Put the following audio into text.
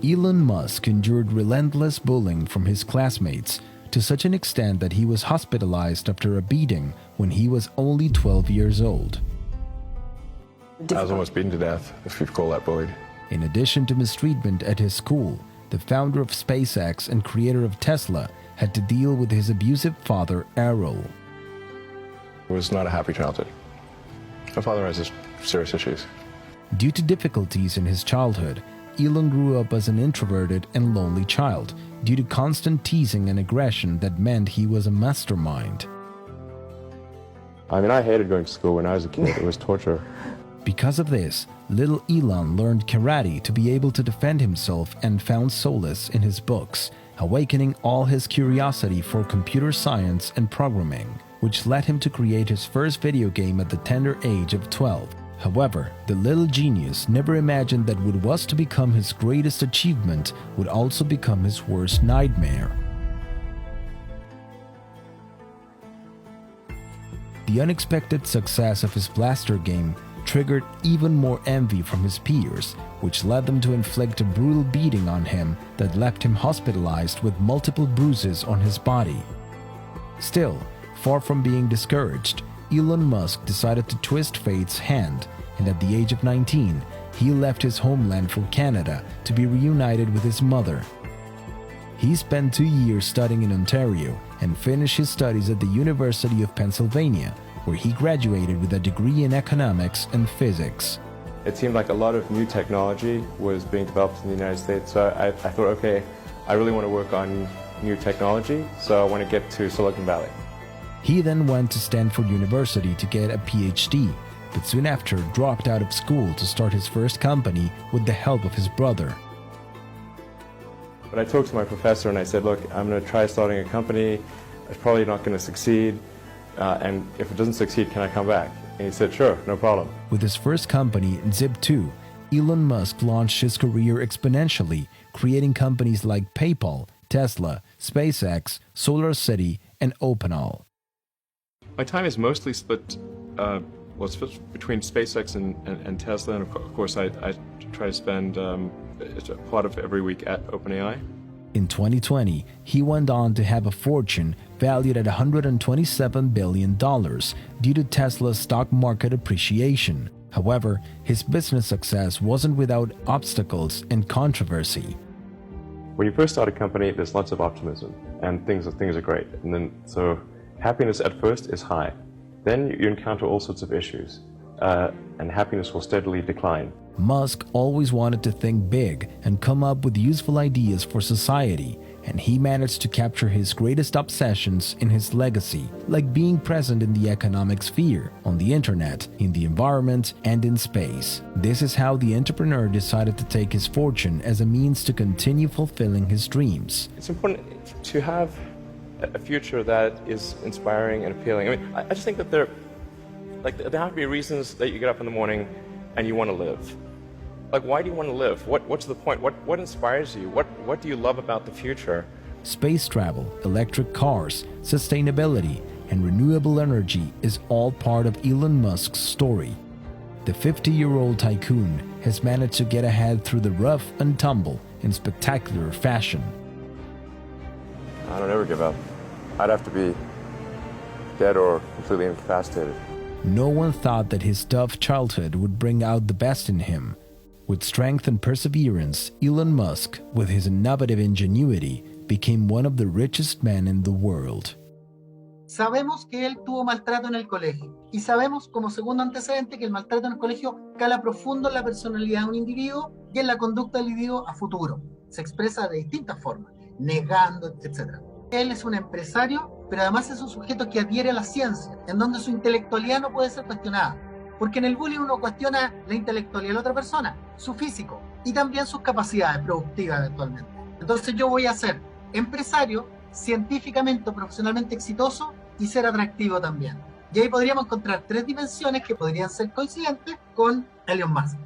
Elon Musk endured relentless bullying from his classmates to such an extent that he was hospitalized after a beating when he was only 12 years old. I was almost beaten to death, if you call that bullied. In addition to mistreatment at his school, the founder of SpaceX and creator of Tesla had to deal with his abusive father, Errol. It was not a happy childhood. My father has serious issues. Due to difficulties in his childhood, Elon grew up as an introverted and lonely child due to constant teasing and aggression that meant he was a mastermind. I mean, I hated going to school when I was a kid. It was torture. Because of this, little Elon learned karate to be able to defend himself and found solace in his books, awakening all his curiosity for computer science and programming, which led him to create his first video game at the tender age of 12. However, the little genius never imagined that what was to become his greatest achievement would also become his worst nightmare. The unexpected success of his blaster game triggered even more envy from his peers, which led them to inflict a brutal beating on him that left him hospitalized with multiple bruises on his body. Still, far from being discouraged, Elon Musk decided to twist fate's hand, and at the age of 19, he left his homeland for Canada to be reunited with his mother. He spent 2 years studying in Ontario and finished his studies at the University of Pennsylvania, where he graduated with a degree in economics and physics. It seemed like a lot of new technology was being developed in the United States, so I thought, okay, I really want to work on new technology, so I want to get to Silicon Valley. He then went to Stanford University to get a PhD, but soon after dropped out of school to start his first company with the help of his brother. But I talked to my professor and I said, look, I'm going to try starting a company. It's probably not going to succeed. And if it doesn't succeed, can I come back? And he said, sure, no problem. With his first company, Zip2, Elon Musk launched his career exponentially, creating companies like PayPal, Tesla, SpaceX, SolarCity, and OpenAll. My time is mostly split, it's split between SpaceX and Tesla, and of course I try to spend a part of every week at OpenAI. In 2020, he went on to have a fortune valued at $127 billion due to Tesla's stock market appreciation. However, his business success wasn't without obstacles and controversy. When you first start a company, there's lots of optimism and things are great. And then, so happiness at first is high. Then you encounter all sorts of issues, and happiness will steadily decline. Musk always wanted to think big and come up with useful ideas for society, and he managed to capture his greatest obsessions in his legacy, like being present in the economic sphere, on the internet, in the environment, and in space. This is how the entrepreneur decided to take his fortune as a means to continue fulfilling his dreams. It's important to have a future that is inspiring and appealing. I mean, I just think that there have to be reasons that you get up in the morning and you want to live. Like, why do you want to live? What's the point? What inspires you? What do you love about the future? Space travel, electric cars, sustainability, and renewable energy is all part of Elon Musk's story. The 50-year-old tycoon has managed to get ahead through the rough and tumble in spectacular fashion. I don't ever give up. I'd have to be dead or completely incapacitated. No one thought that his tough childhood would bring out the best in him. With strength and perseverance, Elon Musk, with his innovative ingenuity, became one of the richest men in the world. Sabemos que él tuvo maltrato en el colegio y sabemos como segundo antecedente que el maltrato en el colegio cala profundo en la personalidad de un individuo y en la conducta del individuo a futuro. Se expresa de distintas formas, negando, etc. Él es un empresario, pero además es un sujeto que adhiere a la ciencia, en donde su intelectualidad no puede ser cuestionada. Porque en el bullying uno cuestiona la intelectualidad de la otra persona, su físico y también sus capacidades productivas eventualmente. Entonces yo voy a ser empresario, científicamente o profesionalmente exitoso y ser atractivo también. Y ahí podríamos encontrar tres dimensiones que podrían ser coincidentes con Elon Musk.